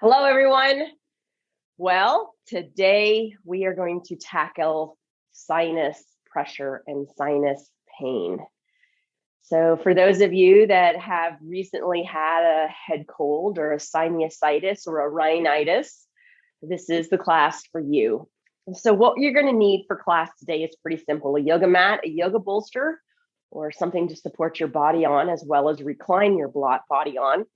Hello, everyone. Well, today we are going to tackle sinus pressure and sinus pain. So for those of you that have recently had a head cold or a sinusitis or a rhinitis, this is the class for you. So what you're going to need for class today is pretty simple: a yoga mat, a yoga bolster, or something to support your body on, as well as recline your body on,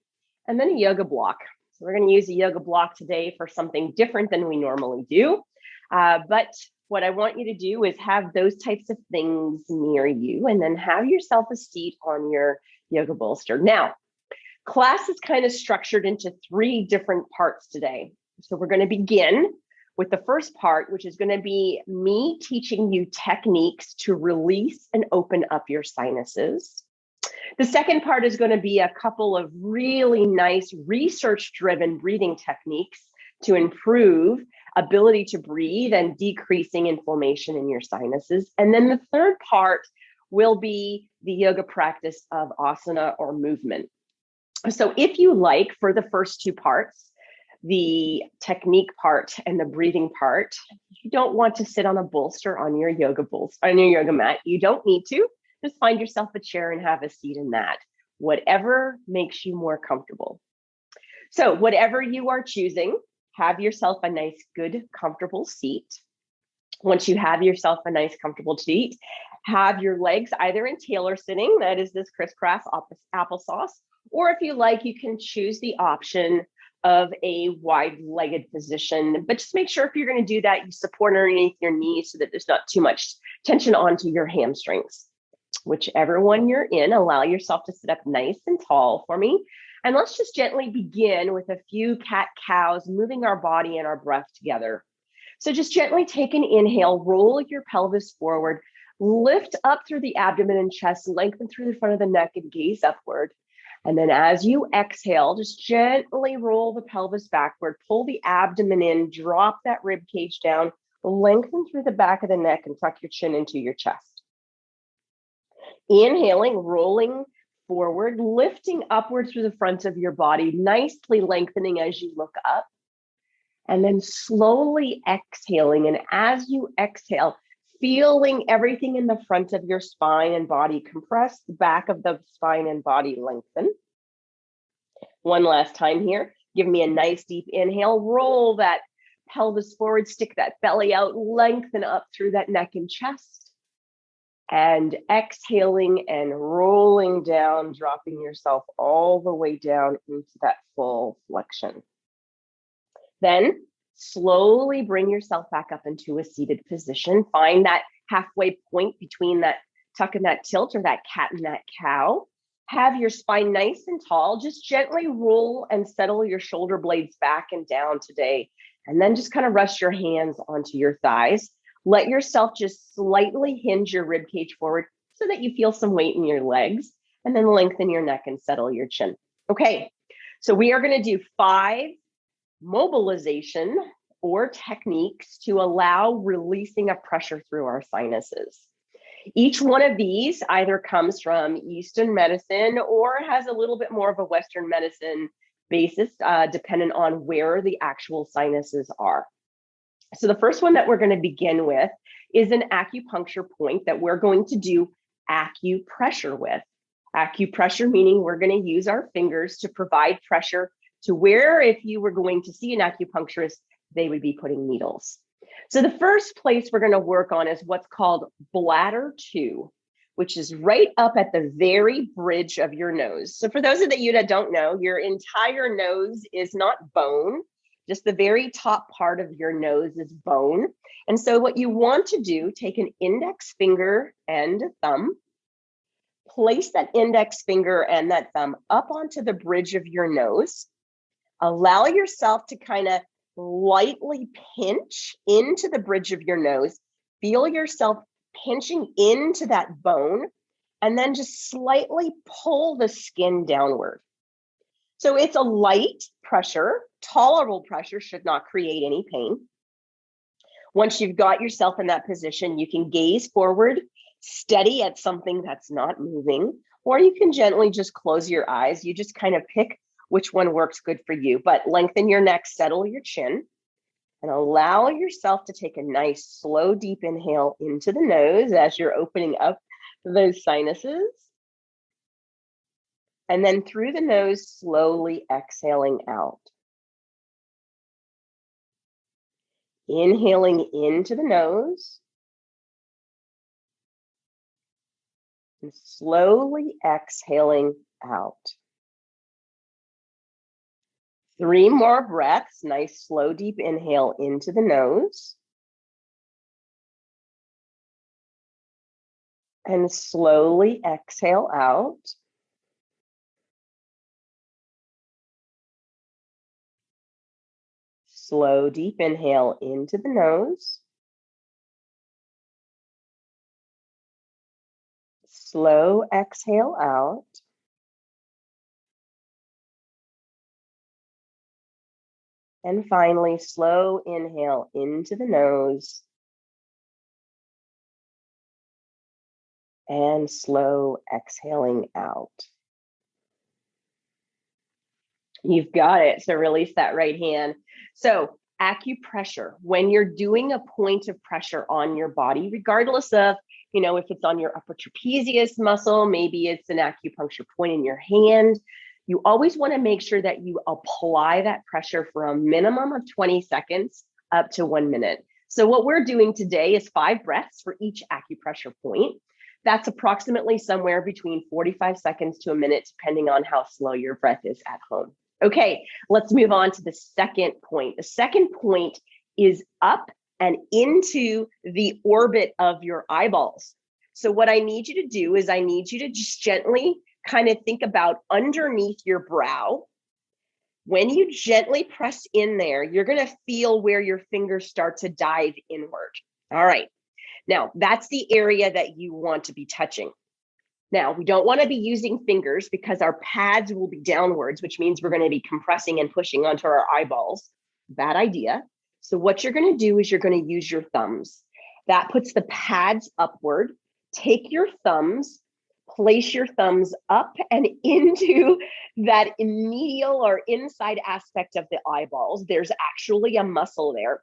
and then a yoga block. So we're going to use a yoga block today for something different than we normally do. But what I want you to do is have those types of things near you, and then have yourself a seat on your yoga bolster. Now, class is kind of structured into 3 different parts today. So we're going to begin with the first part, which is going to be me teaching you techniques to release and open up your sinuses. The second part is going to be a couple of really nice research-driven breathing techniques to improve ability to breathe and decreasing inflammation in your sinuses. And then the third part will be the yoga practice of asana or movement. So if you like, for the first 2 parts, the technique part and the breathing part, you don't want to sit on a bolster on your yoga mat. You don't need to. Just find yourself a chair and have a seat in that, whatever makes you more comfortable. So whatever you are choosing, have yourself a nice, good, comfortable seat. Once you have yourself a nice, comfortable seat, have your legs either in tailor sitting, that is this crisscross applesauce, or if you like, you can choose the option of a wide-legged position. But just make sure if you're going to do that, you support underneath your knees so that there's not too much tension onto your hamstrings. Whichever one you're in, allow yourself to sit up nice and tall for me. And let's just gently begin with a few cat-cows, moving our body and our breath together. So just gently take an inhale, roll your pelvis forward, lift up through the abdomen and chest, lengthen through the front of the neck and gaze upward. And then as you exhale, just gently roll the pelvis backward, pull the abdomen in, drop that rib cage down, lengthen through the back of the neck and tuck your chin into your chest. Inhaling, rolling forward, lifting upward through the front of your body, nicely lengthening as you look up. And then slowly exhaling. And as you exhale, feeling everything in the front of your spine and body compress, the back of the spine and body lengthen. One last time here. Give me a nice deep inhale. Roll that pelvis forward, stick that belly out, lengthen up through that neck and chest. And exhaling and rolling down, dropping yourself all the way down into that full flexion. Then slowly bring yourself back up into a seated position. Find that halfway point between that tuck and that tilt, or that cat and that cow. Have your spine nice and tall. Just gently roll and settle your shoulder blades back and down today. And then just kind of rest your hands onto your thighs. Let yourself just slightly hinge your rib cage forward so that you feel some weight in your legs, and then lengthen your neck and settle your chin. Okay, so we are going to do 5 mobilization or techniques to allow releasing of pressure through our sinuses. Each one of these either comes from Eastern medicine or has a little bit more of a Western medicine basis, depending on where the actual sinuses are. So the first one that we're going to begin with is an acupuncture point that we're going to do acupressure with. Acupressure meaning we're going to use our fingers to provide pressure to where, if you were going to see an acupuncturist, they would be putting needles. So the first place we're going to work on is what's called Bladder 2, which is right up at the very bridge of your nose. So for those of you that don't know, your entire nose is not bone. Just the very top part of your nose is bone. And so what you want to do, take an index finger and thumb, place that index finger and that thumb up onto the bridge of your nose. Allow yourself to kind of lightly pinch into the bridge of your nose. Feel yourself pinching into that bone, and then just slightly pull the skin downward. So it's a light pressure. Tolerable pressure, should not create any pain. Once you've got yourself in that position, you can gaze forward, steady at something that's not moving, or you can gently just close your eyes. You just kind of pick which one works good for you. But lengthen your neck, settle your chin, and allow yourself to take a nice, slow, deep inhale into the nose as you're opening up those sinuses. And then through the nose, slowly exhaling out. Inhaling into the nose. And slowly exhaling out. 3 more breaths. Nice, slow, deep inhale into the nose. And slowly exhale out. Slow, deep inhale into the nose. Slow exhale out. And finally, slow inhale into the nose. And slow exhaling out. You've got it. So release that right hand. So acupressure, when you're doing a point of pressure on your body, regardless of, if it's on your upper trapezius muscle, maybe it's an acupuncture point in your hand, you always want to make sure that you apply that pressure for a minimum of 20 seconds up to 1 minute. So what we're doing today is 5 breaths for each acupressure point. That's approximately somewhere between 45 seconds to a minute, depending on how slow your breath is at home. Okay, let's move on to the second point. The second point is up and into the orbit of your eyeballs. So what I need you to do is I need you to just gently kind of think about underneath your brow. When you gently press in there, you're going to feel where your fingers start to dive inward. All right. Now, that's the area that you want to be touching. Now, we don't want to be using fingers because our pads will be downwards, which means we're going to be compressing and pushing onto our eyeballs. Bad idea. So what you're going to do is you're going to use your thumbs. That puts the pads upward. Take your thumbs, place your thumbs up and into that medial or inside aspect of the eyeballs. There's actually a muscle there.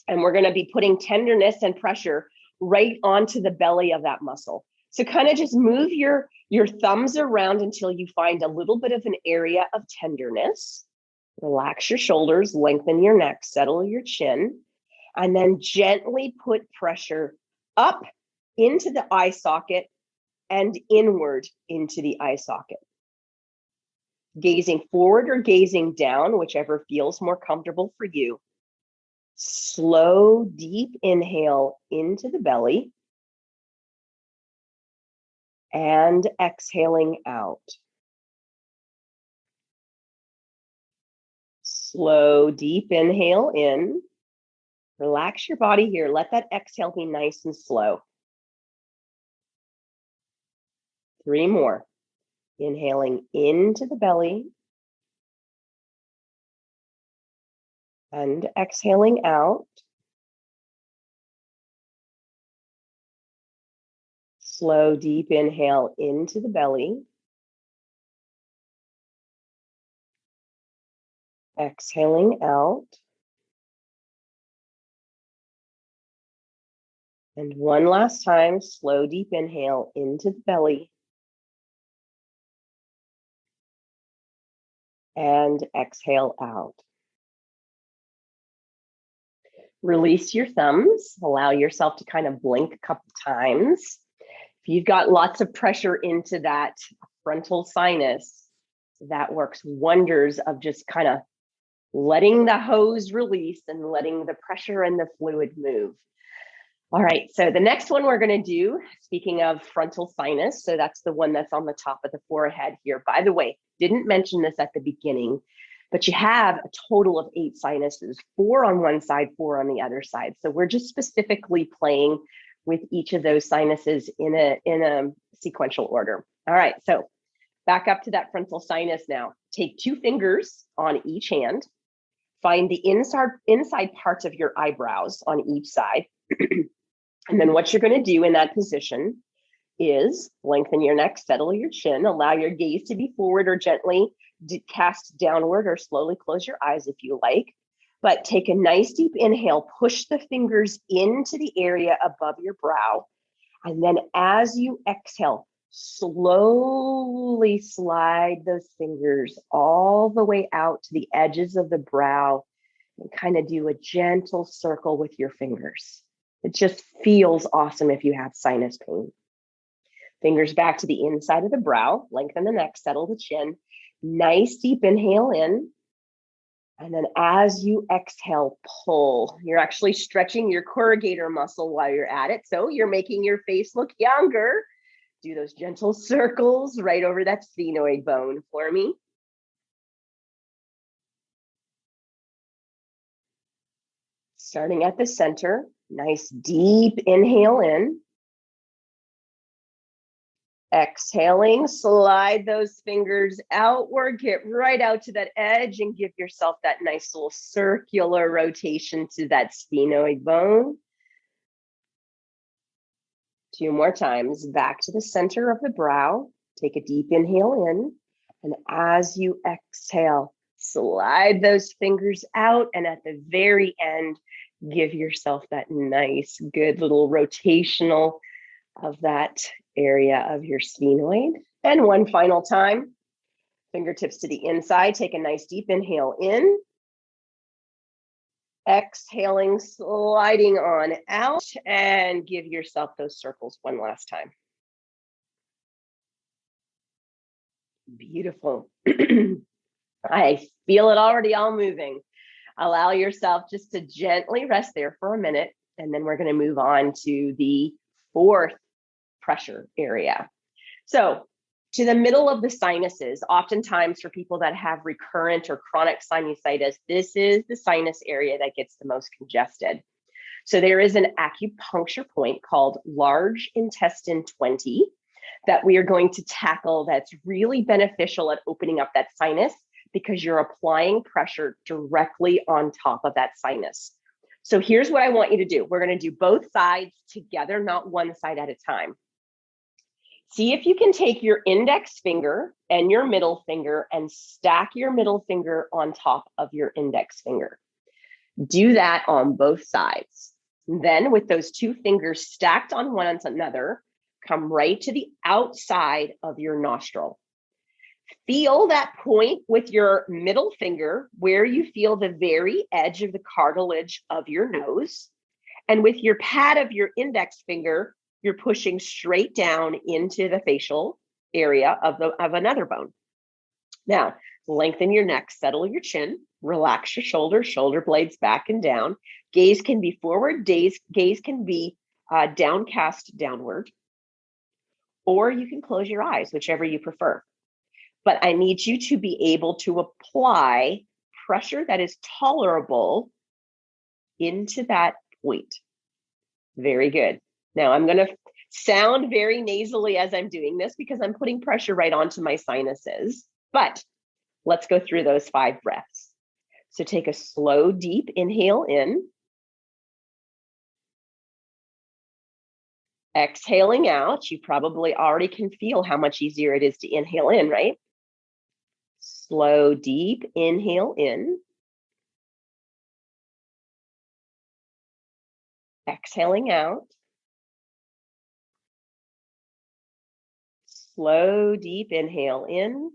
And we're going to be putting tenderness and pressure right onto the belly of that muscle. So kind of just move your thumbs around until you find a little bit of an area of tenderness. Relax your shoulders, lengthen your neck, settle your chin, and then gently put pressure up into the eye socket and inward into the eye socket. Gazing forward or gazing down, whichever feels more comfortable for you. Slow, deep inhale into the belly. And exhaling out. Slow, deep inhale in. Relax your body here. Let that exhale be nice and slow. 3 more. Inhaling into the belly. And exhaling out. Slow, deep inhale into the belly. Exhaling out. And one last time, slow, deep inhale into the belly. And exhale out. Release your thumbs. Allow yourself to kind of blink a couple times. If you've got lots of pressure into that frontal sinus, that works wonders of just kind of letting the hose release and letting the pressure and the fluid move. All right, so the next one we're going to do, speaking of frontal sinus, so that's the one that's on the top of the forehead here. By the way, didn't mention this at the beginning, but you have a total of 8 sinuses, 4 on one side, 4 on the other side. So we're just specifically playing with each of those sinuses in a sequential order. All right, so back up to that frontal sinus now. Take 2 fingers on each hand. Find the inside parts of your eyebrows on each side. And then what you're going to do in that position is lengthen your neck, settle your chin, allow your gaze to be forward or gently cast downward or slowly close your eyes if you like. But take a nice deep inhale, push the fingers into the area above your brow. And then as you exhale, slowly slide those fingers all the way out to the edges of the brow and kind of do a gentle circle with your fingers. It just feels awesome if you have sinus pain. Fingers back to the inside of the brow, lengthen the neck, settle the chin. Nice deep inhale in. And then as you exhale, pull. You're actually stretching your corrugator muscle while you're at it. So you're making your face look younger. Do those gentle circles right over that sphenoid bone for me. Starting at the center, nice deep inhale in. Exhaling, slide those fingers outward, get right out to that edge and give yourself that nice little circular rotation to that sphenoid bone. 2 more times, back to the center of the brow. Take a deep inhale in, and as you exhale, slide those fingers out, and at the very end, give yourself that nice, good little rotational of that area of your sphenoid. And one final time, fingertips to the inside. Take a nice deep inhale in. Exhaling, sliding on out, and give yourself those circles one last time. Beautiful. I feel it already all moving. Allow yourself just to gently rest there for a minute, and then we're going to move on to the 4th pressure area. So to the middle of the sinuses, oftentimes for people that have recurrent or chronic sinusitis, this is the sinus area that gets the most congested. So there is an acupuncture point called large intestine 20 that we are going to tackle that's really beneficial at opening up that sinus because you're applying pressure directly on top of that sinus. So here's what I want you to do. We're going to do both sides together, not one side at a time. See if you can take your index finger and your middle finger and stack your middle finger on top of your index finger. Do that on both sides. Then with those 2 fingers stacked on one another, come right to the outside of your nostril. Feel that point with your middle finger where you feel the very edge of the cartilage of your nose. And with your pad of your index finger, you're pushing straight down into the facial area of another bone. Now, lengthen your neck, settle your chin, relax your shoulders, shoulder blades back and down. Gaze can be forward, gaze can be downcast downward, or you can close your eyes, whichever you prefer. But I need you to be able to apply pressure that is tolerable into that point. Very good. Now I'm going to sound very nasally as I'm doing this because I'm putting pressure right onto my sinuses, but let's go through those 5 breaths. So take a slow, deep inhale in. Exhaling out. You probably already can feel how much easier it is to inhale in, right? Slow, deep inhale in. Exhaling out. Slow, deep inhale in.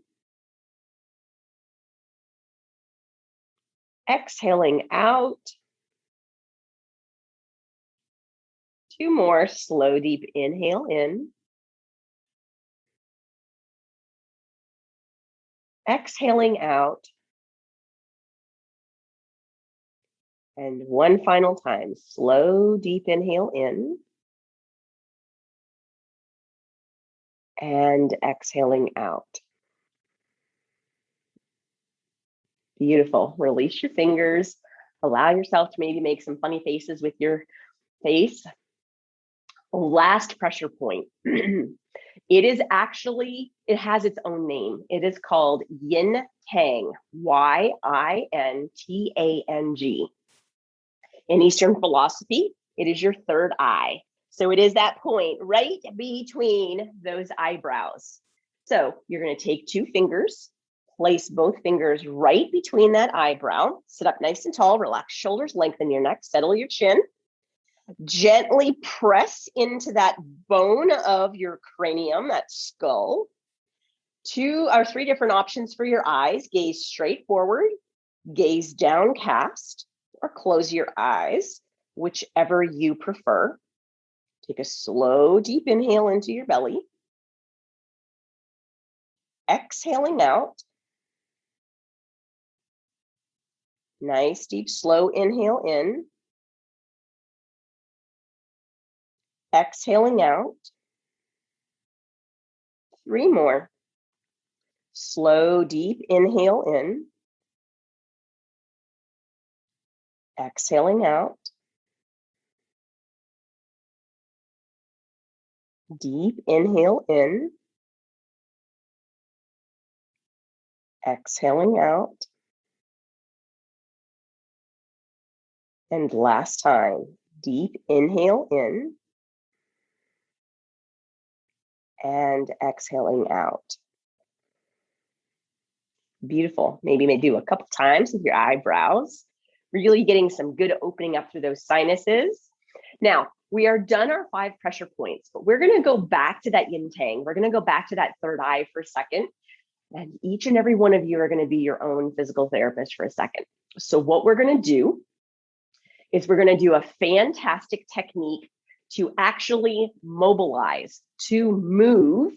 Exhaling out. 2 more. Slow, deep inhale in. Exhaling out. And one final time. Slow, deep inhale in. And exhaling out. Beautiful. Release your fingers. Allow yourself to maybe make some funny faces with your face. Last pressure point. It has its own name. It is called yin tang, Y-I-N-T-A-N-G. In Eastern philosophy, it is your third eye. So it is that point right between those eyebrows. So you're going to take 2 fingers, Place both fingers right between that eyebrow. Sit up nice and tall, relax shoulders, lengthen your neck, settle your chin. Gently press into that bone of your cranium, that skull. 2 or 3 different options for your eyes. Gaze straight forward, gaze downcast, or close your eyes, whichever you prefer. Take a slow, deep inhale into your belly. Exhaling out. Nice, deep, slow inhale in. Exhaling out. 3 more. Slow, deep inhale in. Exhaling out. Deep inhale in. Exhaling out. And last time, deep inhale in. And exhaling out. Beautiful. Maybe do a couple times with your eyebrows, really getting some good opening up through those sinuses. Now, we are done our 5 pressure points, but we're going to go back to that yin tang. We're going to go back to that third eye for a second. And each and every one of you are going to be your own physical therapist for a second. So what we're going to do is we're going to do a fantastic technique to actually mobilize, to move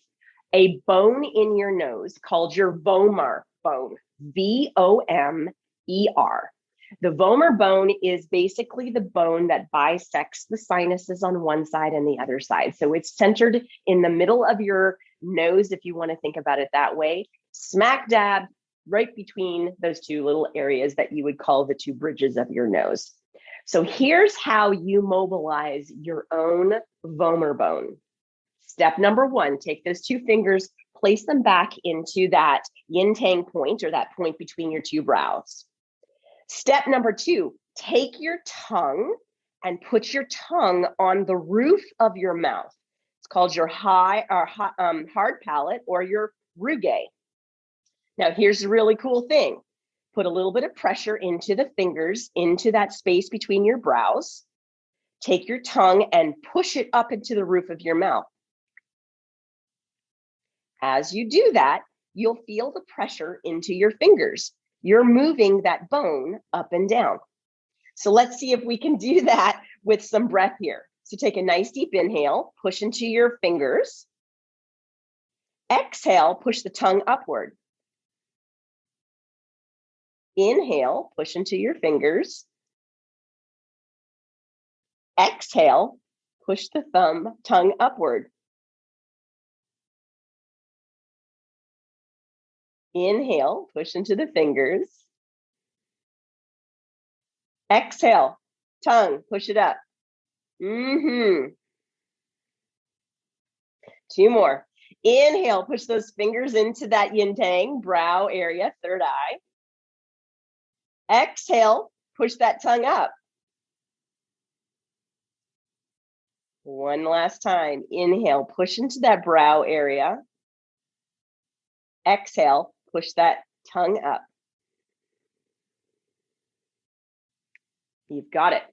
a bone in your nose called your vomer bone, V-O-M-E-R. The vomer bone is basically the bone that bisects the sinuses on one side and the other side. So it's centered in the middle of your nose, if you want to think about it that way, smack dab right between those 2 little areas that you would call the 2 bridges of your nose. So here's how you mobilize your own vomer bone. Step number 1, take those 2 fingers, place them back into that yin tang point, or that point between your 2 brows. Step number 2, take your tongue and put your tongue on the roof of your mouth. It's called your hard palate, or your rugae. Now, here's the really cool thing. Put a little bit of pressure into the fingers, into that space between your brows. Take your tongue and push it up into the roof of your mouth. As you do that, you'll feel the pressure into your fingers. You're moving that bone up and down. So let's see if we can do that with some breath here. So take a nice deep inhale, push into your fingers. Exhale, push the tongue upward. Inhale, push into your fingers. Exhale, push the tongue upward. Inhale, push into the fingers. Exhale, tongue, push it up. 2 more. Inhale, push those fingers into that yin tang, brow area, third eye. Exhale, push that tongue up. One last time. Inhale, push into that brow area. Exhale, push that tongue up. You've got it.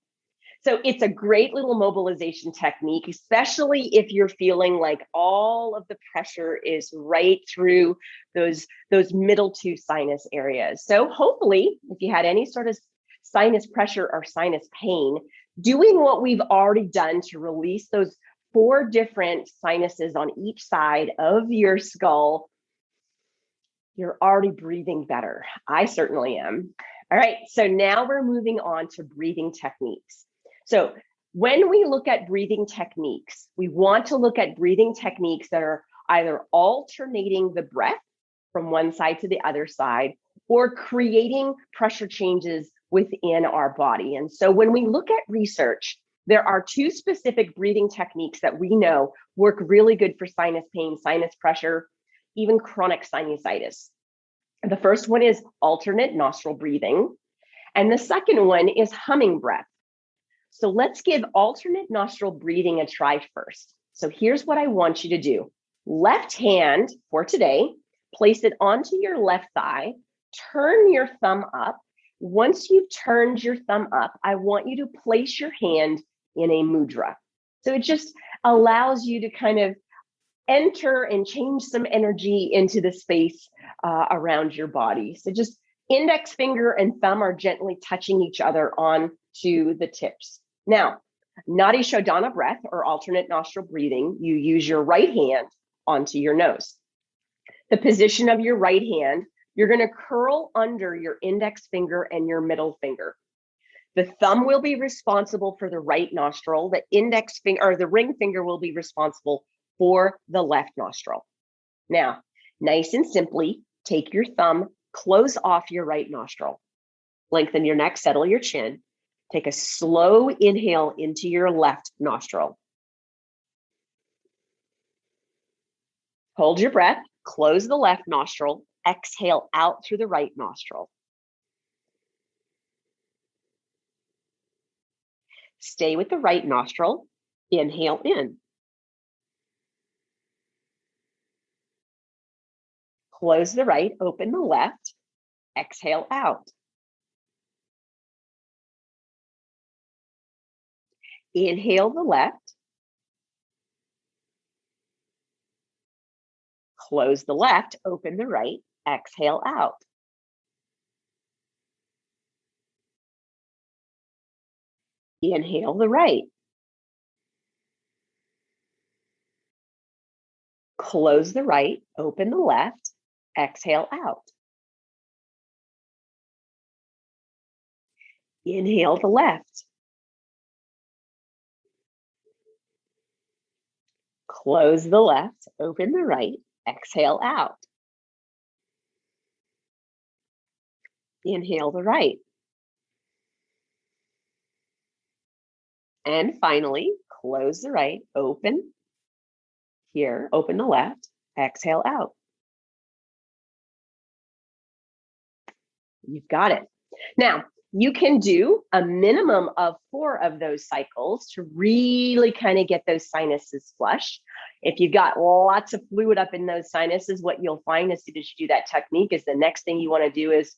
So it's a great little mobilization technique, especially if you're feeling like all of the pressure is right through those middle 2 sinus areas. So hopefully, if you had any sort of sinus pressure or sinus pain, doing what we've already done to release those 4 different sinuses on each side of your skull, you're already breathing better. I certainly am. All right, so now we're moving on to breathing techniques. So when we look at breathing techniques, we want to look at breathing techniques that are either alternating the breath from one side to the other side, or creating pressure changes within our body. And so when we look at research, there are 2 specific breathing techniques that we know work really good for sinus pain, sinus pressure, even chronic sinusitis. The first one is alternate nostril breathing, and the second one is humming breath. So let's give alternate nostril breathing a try first. So here's what I want you to do. Left hand for today, Place it onto your left thigh, turn your thumb up. Once you've turned your thumb up, I want you to place your hand in a mudra. So it just allows you to kind of enter and change some energy into the space around your body. So just index finger and thumb are gently touching each other on to the tips. Now, Nadi Showdown breath or alternate nostril breathing, you use your right hand onto your nose. The position of your right hand, you're going to curl under your index finger and your middle finger. The thumb will be responsible for the right nostril. The index finger or the ring finger will be responsible for the left nostril. Now, nice and simply, take your thumb, close off your right nostril, lengthen your neck, settle your chin. Take a slow inhale into your left nostril. Hold your breath, close the left nostril, exhale out through the right nostril. Stay with the right nostril, inhale in. Close the right, open the left, exhale out. Inhale the left. Close the left, open the right, exhale out. Inhale the right. Close the right, open the left, exhale out. Inhale the left. Close the left, open the right, exhale out. Inhale the right. And finally, close the right, open here, open the left, exhale out. You've got it. Now, you can do a minimum of 4 of those cycles to really kind of get those sinuses flush. If you've got lots of fluid up in those sinuses, what you'll find as soon as you do that technique is the next thing you want to do is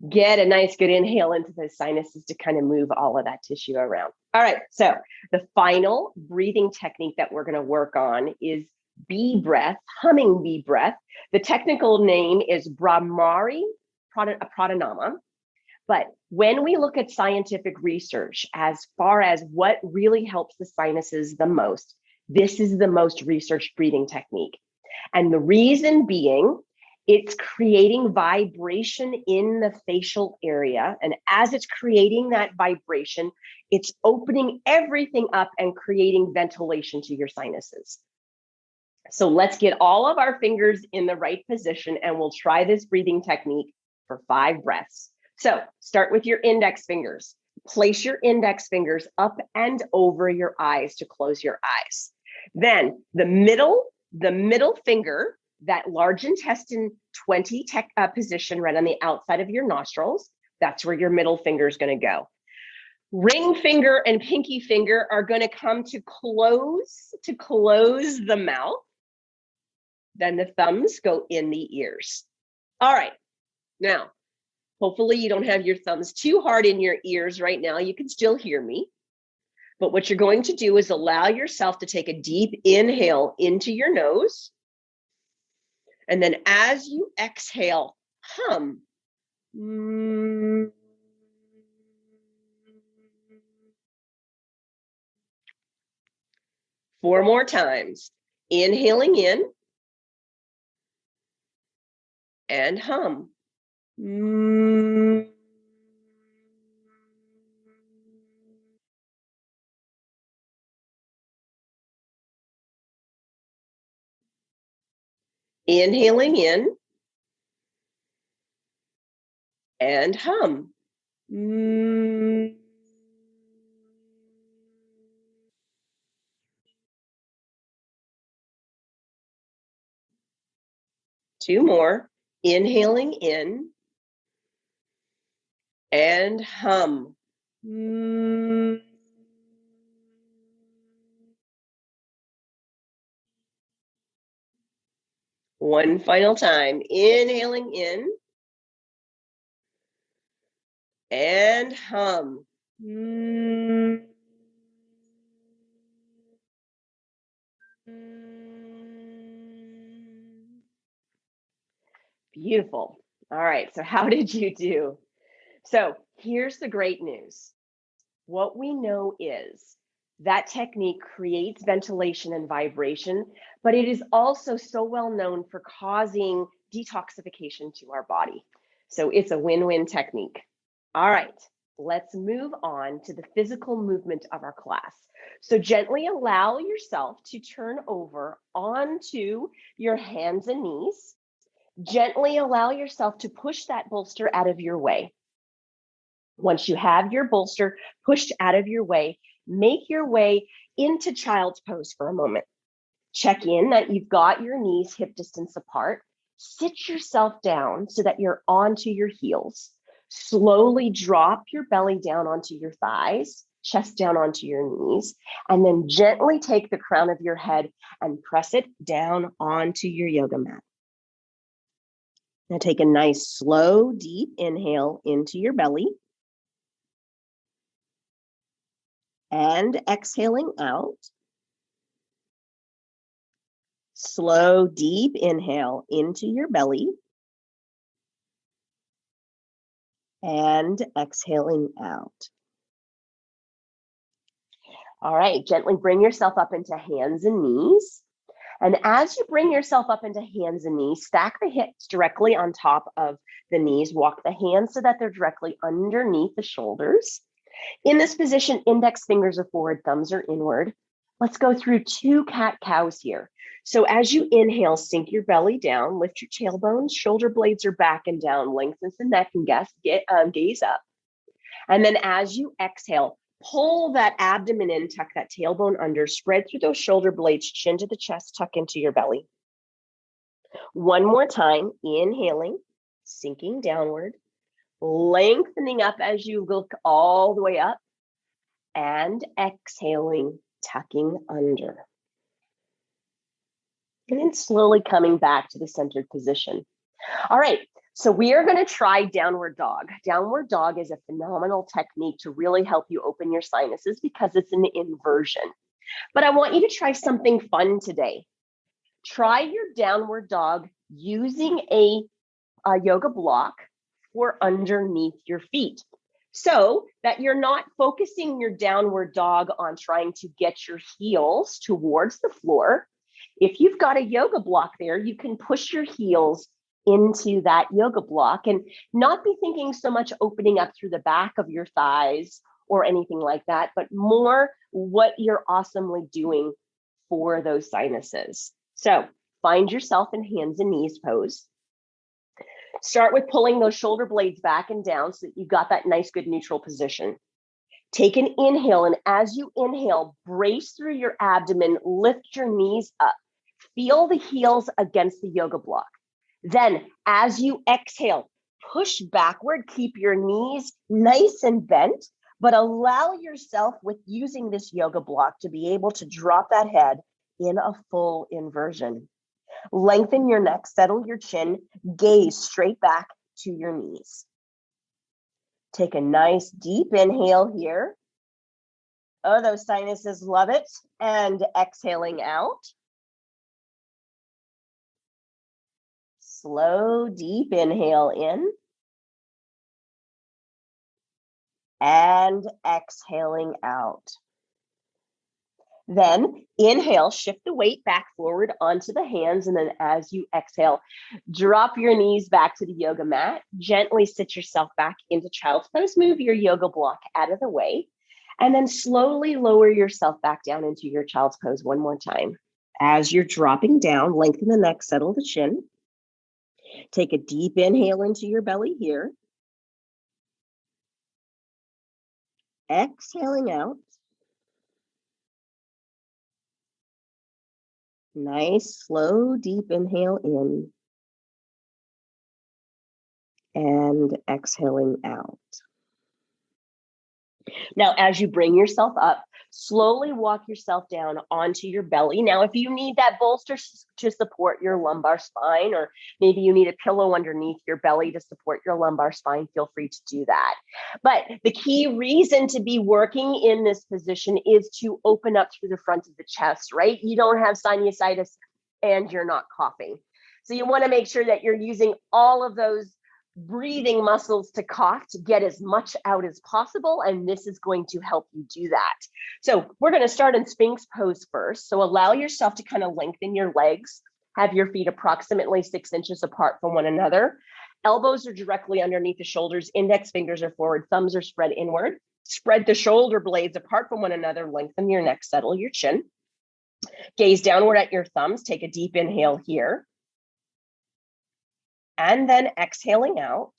get a nice good inhale into those sinuses to kind of move all of that tissue around. All right, so the final breathing technique that we're going to work on is bee breath, humming bee breath. The technical name is Brahmari Pranayama. But when we look at scientific research, as far as what really helps the sinuses the most, this is the most researched breathing technique. And the reason being, it's creating vibration in the facial area. And as it's creating that vibration, it's opening everything up and creating ventilation to your sinuses. So let's get all of our fingers in the right position and we'll try this breathing technique for 5 breaths. So start with your index fingers. Place your index fingers up and over your eyes to close your eyes. Then the middle finger, that large intestine 20 position right on the outside of your nostrils, that's where your middle finger is going to go. Ring finger and pinky finger are going to come to close the mouth. Then the thumbs go in the ears. All right. Now, hopefully you don't have your thumbs too hard in your ears right now. You can still hear me. But what you're going to do is allow yourself to take a deep inhale into your nose. And then as you exhale, hum. 4 more times. Inhaling in and hum. Inhaling in and hum. Two more. Inhaling in and hum. One final time. Inhaling in. And hum. Beautiful. All right, so how did you do? So here's the great news. What we know is that technique creates ventilation and vibration, but it is also so well known for causing detoxification to our body. So it's a win-win technique. All right, let's move on to the physical movement of our class. So gently allow yourself to turn over onto your hands and knees. Gently allow yourself to push that bolster out of your way. Once you have your bolster pushed out of your way, make your way into child's pose for a moment. Check in that you've got your knees hip distance apart. Sit yourself down so that you're onto your heels. Slowly drop your belly down onto your thighs, chest down onto your knees, and then gently take the crown of your head and press it down onto your yoga mat. Now take a nice, slow, deep inhale into your belly. And exhaling out. Slow, deep inhale into your belly. And exhaling out. All right, gently bring yourself up into hands and knees. And as you bring yourself up into hands and knees, stack the hips directly on top of the knees. Walk the hands so that they're directly underneath the shoulders. In this position, index fingers are forward, thumbs are inward. Let's go through 2 cat-cows here. So as you inhale, sink your belly down, lift your tailbones, shoulder blades are back and down, lengthen the neck and gaze up. And then as you exhale, pull that abdomen in, tuck that tailbone under, spread through those shoulder blades, chin to the chest, tuck into your belly. One more time, inhaling, sinking downward, lengthening up as you look all the way up, and exhaling, tucking under. And then slowly coming back to the centered position. All right, so we are going to try downward dog. Downward dog is a phenomenal technique to really help you open your sinuses because it's an inversion. But I want you to try something fun today. Try your downward dog using a yoga block for underneath your feet, so that you're not focusing your downward dog on trying to get your heels towards the floor. If you've got a yoga block there, you can push your heels into that yoga block and not be thinking so much opening up through the back of your thighs or anything like that, but more what you're awesomely doing for those sinuses. So find yourself in hands and knees pose. Start with pulling those shoulder blades back and down so that you've got that nice, good neutral position. Take an inhale, and as you inhale, brace through your abdomen, lift your knees up. Feel the heels against the yoga block. Then, as you exhale, push backward, keep your knees nice and bent, but allow yourself, with using this yoga block, to be able to drop that head in a full inversion. Lengthen your neck, settle your chin, gaze straight back to your knees. Take a nice deep inhale here. Oh, those sinuses love it. And exhaling out. Slow, deep inhale in. And exhaling out. Then inhale, shift the weight back forward onto the hands. And then as you exhale, drop your knees back to the yoga mat. Gently sit yourself back into child's pose. Move your yoga block out of the way. And then slowly lower yourself back down into your child's pose one more time. As you're dropping down, lengthen the neck, settle the chin. Take a deep inhale into your belly here. Exhaling out. Nice, slow, deep inhale in. And exhaling out. Now, as you bring yourself up, Slowly walk yourself down onto your belly. Now, if you need that bolster to support your lumbar spine, or maybe you need a pillow underneath your belly to support your lumbar spine, feel free to do that. But the key reason to be working in this position is to open up through the front of the chest, right? You don't have sinusitis and you're not coughing. So you want to make sure that you're using all of those breathing muscles to cough to get as much out as possible. And this is going to help you do that. So we're going to start in Sphinx Pose first. So allow yourself to kind of lengthen your legs, have your feet approximately 6 inches apart from one another. Elbows are directly underneath the shoulders. Index fingers are forward. Thumbs are spread inward. Spread the shoulder blades apart from one another. Lengthen your neck. Settle your chin. Gaze downward at your thumbs. Take a deep inhale here. And then exhaling out.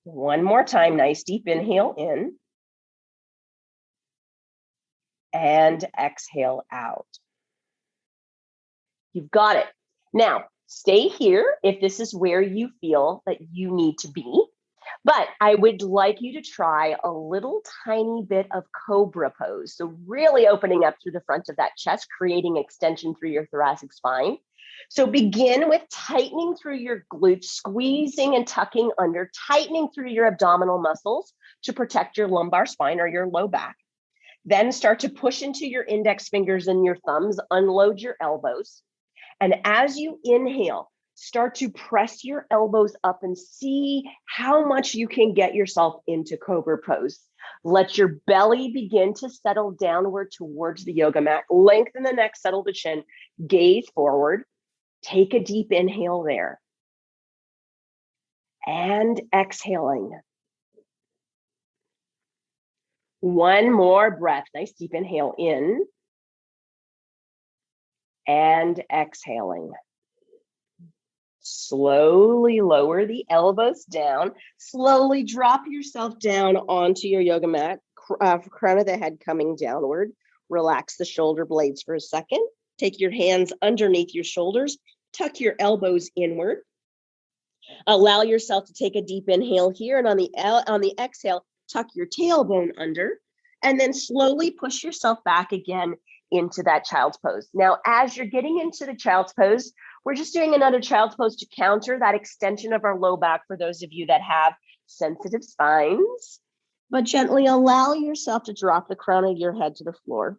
One more time, nice deep inhale in. And exhale out. You've got it. Now, stay here if this is where you feel that you need to be. But I would like you to try a little tiny bit of Cobra Pose. So really opening up through the front of that chest, creating extension through your thoracic spine. So begin with tightening through your glutes, squeezing and tucking under, tightening through your abdominal muscles to protect your lumbar spine or your low back. Then start to push into your index fingers and your thumbs, unload your elbows. And as you inhale, start to press your elbows up and see how much you can get yourself into Cobra Pose. Let your belly begin to settle downward towards the yoga mat. Lengthen the neck, settle the chin, gaze forward. Take a deep inhale there. And exhaling. One more breath. Nice deep inhale in. And exhaling. Slowly lower the elbows down. Slowly drop yourself down onto your yoga mat. Crown of the head coming downward. Relax the shoulder blades for a second. Take your hands underneath your shoulders. Tuck your elbows inward. Allow yourself to take a deep inhale here. And on the exhale, tuck your tailbone under. And then slowly push yourself back again into that child's pose. Now, as you're getting into the child's pose, we're just doing another child's pose to counter that extension of our low back for those of you that have sensitive spines. But gently allow yourself to drop the crown of your head to the floor.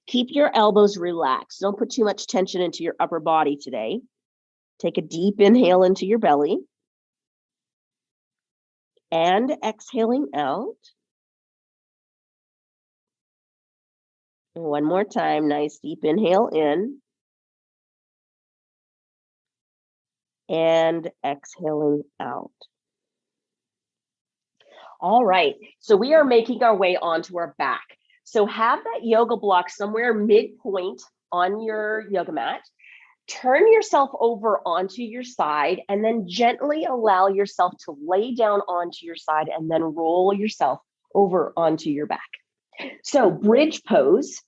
Keep your elbows relaxed. Don't put too much tension into your upper body today. Take a deep inhale into your belly. And exhaling out. One more time, nice deep inhale in. And exhaling out. All right, so we are making our way onto our back. So have that yoga block somewhere midpoint on your yoga mat. Turn yourself over onto your side and then gently allow yourself to lay down onto your side and then roll yourself over onto your back. So bridge pose.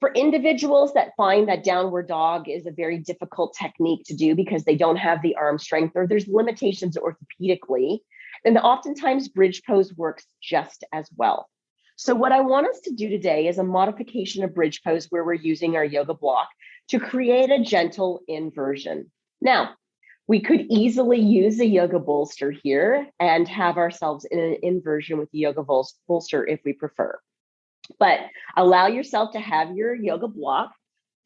For individuals that find that downward dog is a very difficult technique to do because they don't have the arm strength or there's limitations orthopedically, then oftentimes bridge pose works just as well. So what I want us to do today is a modification of bridge pose where we're using our yoga block to create a gentle inversion. Now, we could easily use a yoga bolster here and have ourselves in an inversion with the yoga bolster if we prefer. But allow yourself to have your yoga block,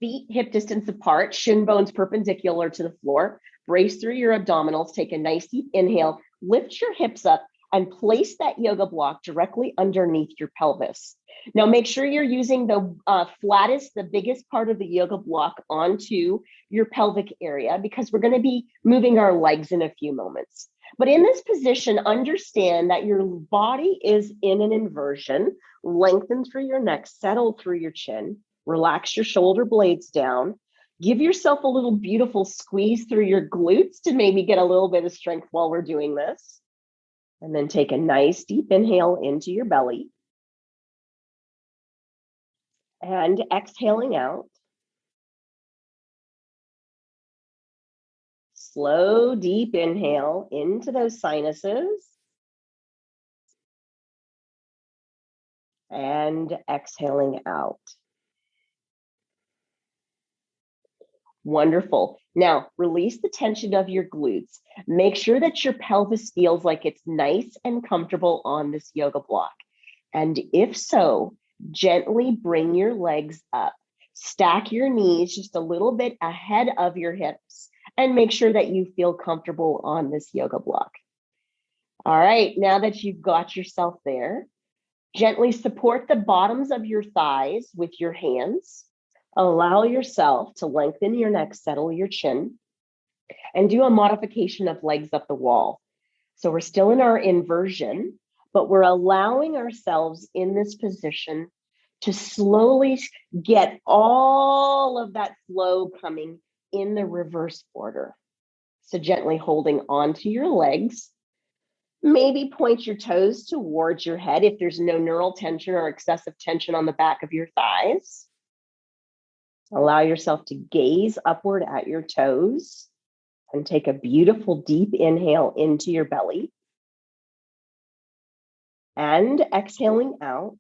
feet hip distance apart, shin bones perpendicular to the floor, brace through your abdominals, take a nice deep inhale, lift your hips up, and place that yoga block directly underneath your pelvis. Now, make sure you're using the flattest, the biggest part of the yoga block onto your pelvic area because we're going to be moving our legs in a few moments. But in this position, understand that your body is in an inversion. Lengthen through your neck, settle through your chin, relax your shoulder blades down. Give yourself a little beautiful squeeze through your glutes to maybe get a little bit of strength while we're doing this. And then take a nice deep inhale into your belly. And exhaling out. Slow, deep inhale into those sinuses. and exhaling out. Wonderful. Now, release the tension of your glutes. Make sure that your pelvis feels like it's nice and comfortable on this yoga block. And if so, gently bring your legs up. Stack your knees just a little bit ahead of your hips and make sure that you feel comfortable on this yoga block. All right, now that you've got yourself there, gently support the bottoms of your thighs with your hands. Allow yourself to lengthen your neck, settle your chin, and do a modification of legs up the wall. So we're still in our inversion, but we're allowing ourselves in this position to slowly get all of that flow coming in the reverse order. So gently holding onto your legs. Maybe point your toes towards your head if there's no neural tension or excessive tension on the back of your thighs. Allow yourself to gaze upward at your toes and take a beautiful deep inhale into your belly. And exhaling out.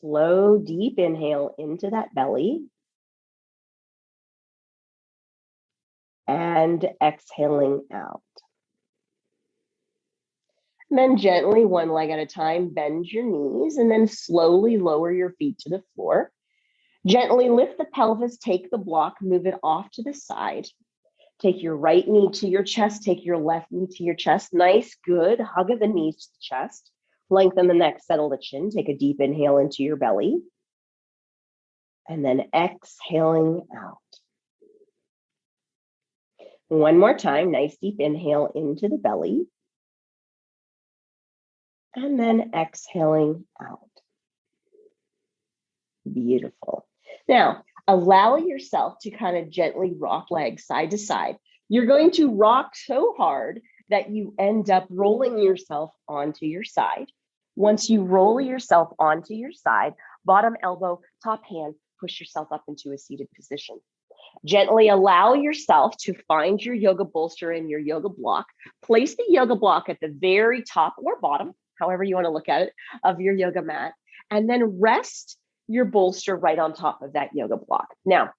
Slow, deep inhale into that belly. And exhaling out. And then gently, one leg at a time, bend your knees and then slowly lower your feet to the floor. Gently lift the pelvis, take the block, move it off to the side. Take your right knee to your chest, take your left knee to your chest. Nice, good. Hug of the knees to the chest. Lengthen the neck, settle the chin. Take a deep inhale into your belly. And then exhaling out. One more time, nice deep inhale into the belly. And then exhaling out. Beautiful. Now, allow yourself to kind of gently rock legs side to side. You're going to rock so hard that you end up rolling yourself onto your side. Once you roll yourself onto your side, bottom elbow, top hand, push yourself up into a seated position. Gently allow yourself to find your yoga bolster and your yoga block. Place the yoga block at the very top or bottom, however you want to look at it, of your yoga mat, and then rest your bolster right on top of that yoga block. Now,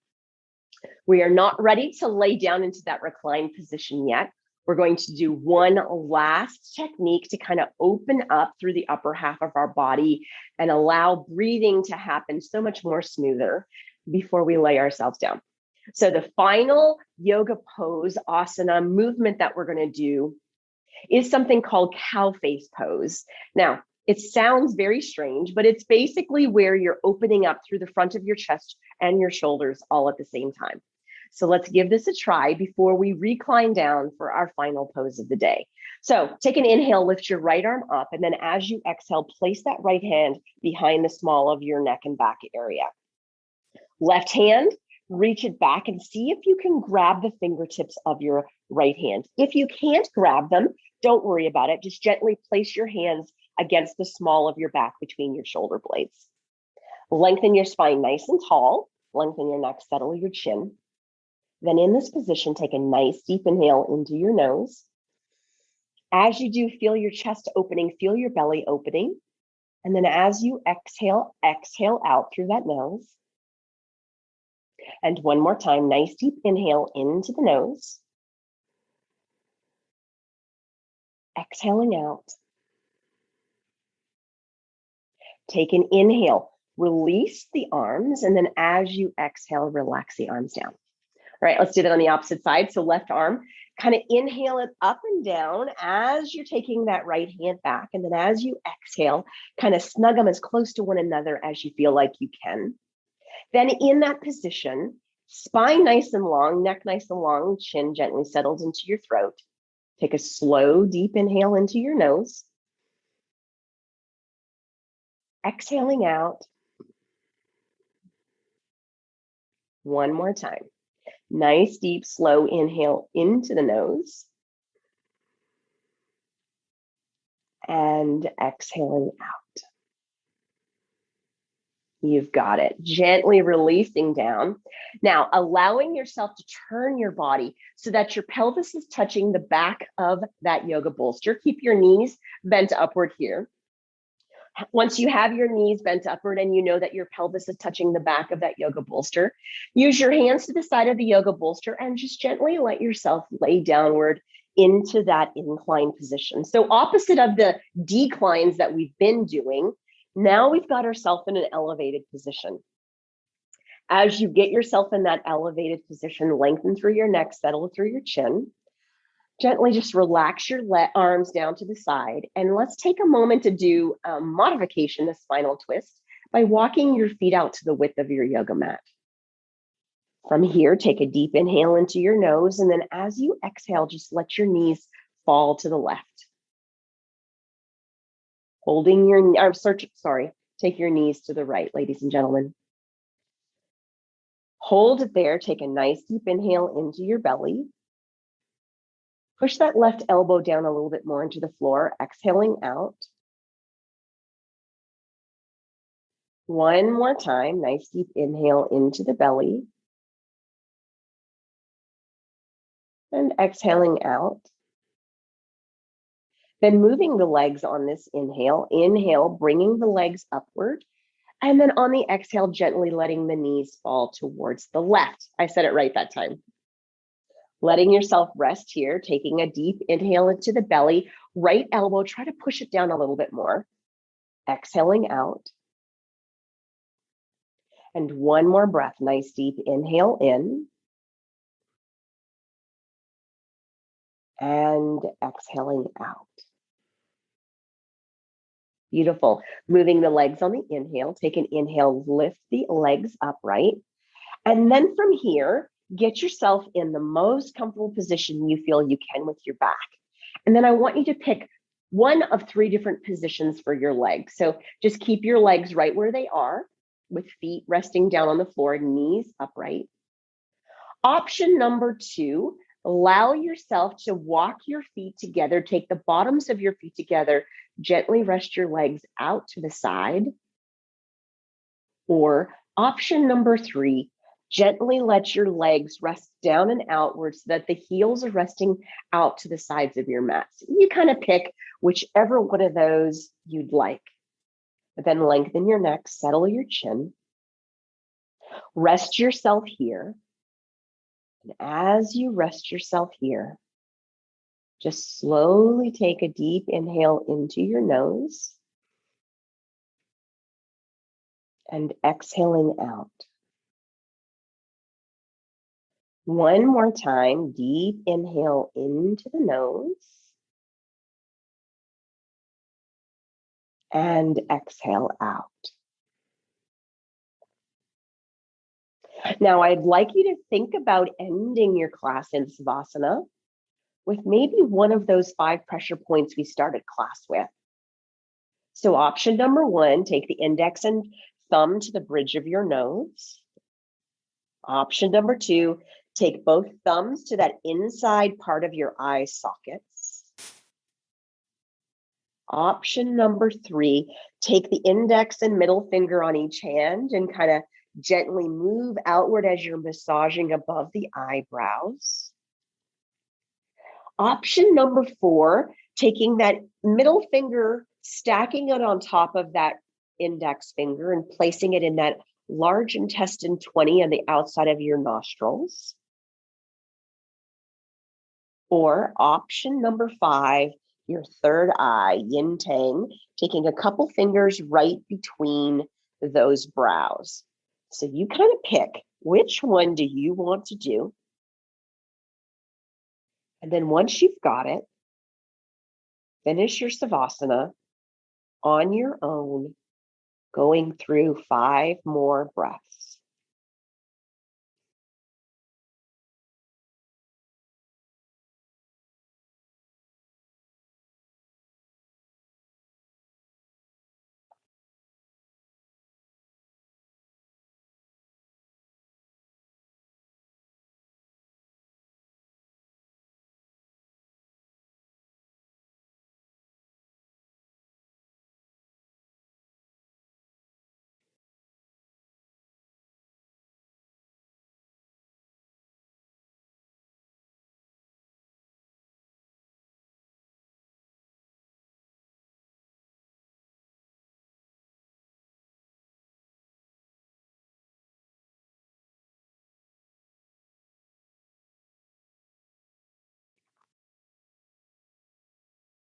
we are not ready to lay down into that reclined position yet. We're going to do one last technique to kind of open up through the upper half of our body and allow breathing to happen so much more smoother before we lay ourselves down. So the final yoga pose asana movement that we're going to do is something called cow face pose. Now, it sounds very strange, but it's basically where you're opening up through the front of your chest and your shoulders all at the same time. So let's give this a try before we recline down for our final pose of the day. So take an inhale, lift your right arm up, and then as you exhale, place that right hand behind the small of your neck and back area. Left hand, reach it back and see if you can grab the fingertips of your right hand. If you can't grab them, don't worry about it. Just gently place your hands against the small of your back between your shoulder blades. Lengthen your spine nice and tall. Lengthen your neck, settle your chin. Then in this position, take a nice deep inhale into your nose. As you do, feel your chest opening, feel your belly opening. And then as you exhale, exhale out through that nose. And one more time, nice deep inhale into the nose. Exhaling out. Take an inhale, release the arms, and then as you exhale, relax the arms down. All right, let's do that on the opposite side. So left arm, kind of inhale it up and down as you're taking that right hand back. And then as you exhale, kind of snug them as close to one another as you feel like you can. Then in that position, spine nice and long, neck nice and long, chin gently settles into your throat. Take a slow, deep inhale into your nose. Exhaling out. One more time. Nice, deep, slow inhale into the nose. And exhaling out. You've got it. Gently releasing down. Now, allowing yourself to turn your body so that your pelvis is touching the back of that yoga bolster. Keep your knees bent upward here. Once you have your knees bent upward and you know that your pelvis is touching the back of that yoga bolster, use your hands to the side of the yoga bolster and just gently let yourself lay downward into that incline position. So opposite of the declines that we've been doing, now we've got ourselves in an elevated position. As you get yourself in that elevated position, lengthen through your neck, settle through your chin. Gently just relax your arms down to the side. And let's take a moment to do a modification, a spinal twist, by walking your feet out to the width of your yoga mat. From here, take a deep inhale into your nose. And then as you exhale, just let your knees fall to the left. Holding your, take your knees to the right, ladies and gentlemen. Hold it there. Take a nice deep inhale into your belly. Push that left elbow down a little bit more into the floor, exhaling out. One more time, nice deep inhale into the belly. And exhaling out. Then moving the legs on this inhale, bringing the legs upward. And then on the exhale, gently letting the knees fall towards the left. I said it right that time. Letting yourself rest here, taking a deep inhale into the belly, right elbow, try to push it down a little bit more. Exhaling out. And one more breath, nice deep inhale in. And exhaling out. Beautiful. Moving the legs on the inhale, take an inhale, lift the legs upright. And then from here, get yourself in the most comfortable position you feel you can with your back. And then I want you to pick one of 3 different positions for your legs. So just keep your legs right where they are, with feet resting down on the floor, knees upright. Option number 2, allow yourself to walk your feet together, take the bottoms of your feet together, gently rest your legs out to the side. Or option number 3, gently let your legs rest down and outward so that the heels are resting out to the sides of your mat. So you kind of pick whichever one of those you'd like. But then lengthen your neck, settle your chin, rest yourself here. And as you rest yourself here, just slowly take a deep inhale into your nose and exhaling out. One more time, deep inhale into the nose and exhale out. Now, I'd like you to think about ending your class in Savasana with maybe one of those 5 pressure points we started class with. So option number 1, take the index and thumb to the bridge of your nose. Option number 2, take both thumbs to that inside part of your eye sockets. Option number 3, take the index and middle finger on each hand and kind of gently move outward as you're massaging above the eyebrows. Option number 4, taking that middle finger, stacking it on top of that index finger and placing it in that large intestine 20 on the outside of your nostrils. Or option number 5, your third eye, yin tang, taking a couple fingers right between those brows. So you kind of pick which one do you want to do. And then once you've got it, finish your Savasana on your own, going through 5 more breaths.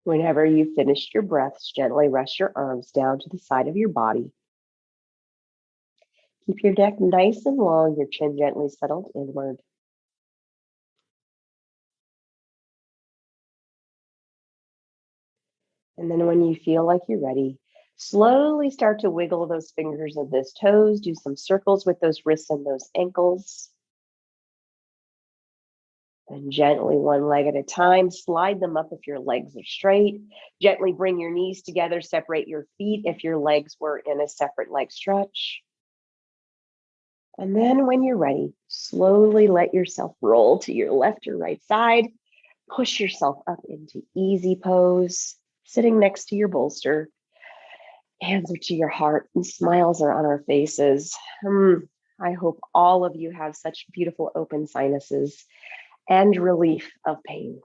Whenever you've finished your breaths, gently rest your arms down to the side of your body. Keep your neck nice and long, your chin gently settled inward. And then when you feel like you're ready, slowly start to wiggle those fingers and those toes, do some circles with those wrists and those ankles. And gently, one leg at a time, slide them up if your legs are straight. Gently bring your knees together, separate your feet if your legs were in a separate leg stretch. And then when you're ready, slowly let yourself roll to your left or right side. Push yourself up into easy pose, sitting next to your bolster. Hands are to your heart and smiles are on our faces. I hope all of you have such beautiful open sinuses and relief of pain.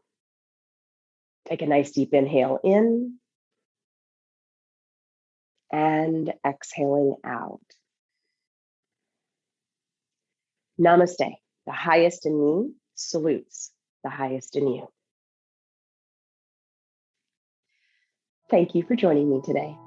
Take a nice deep inhale in and exhaling out. Namaste. The highest in me salutes the highest in you. Thank you for joining me today.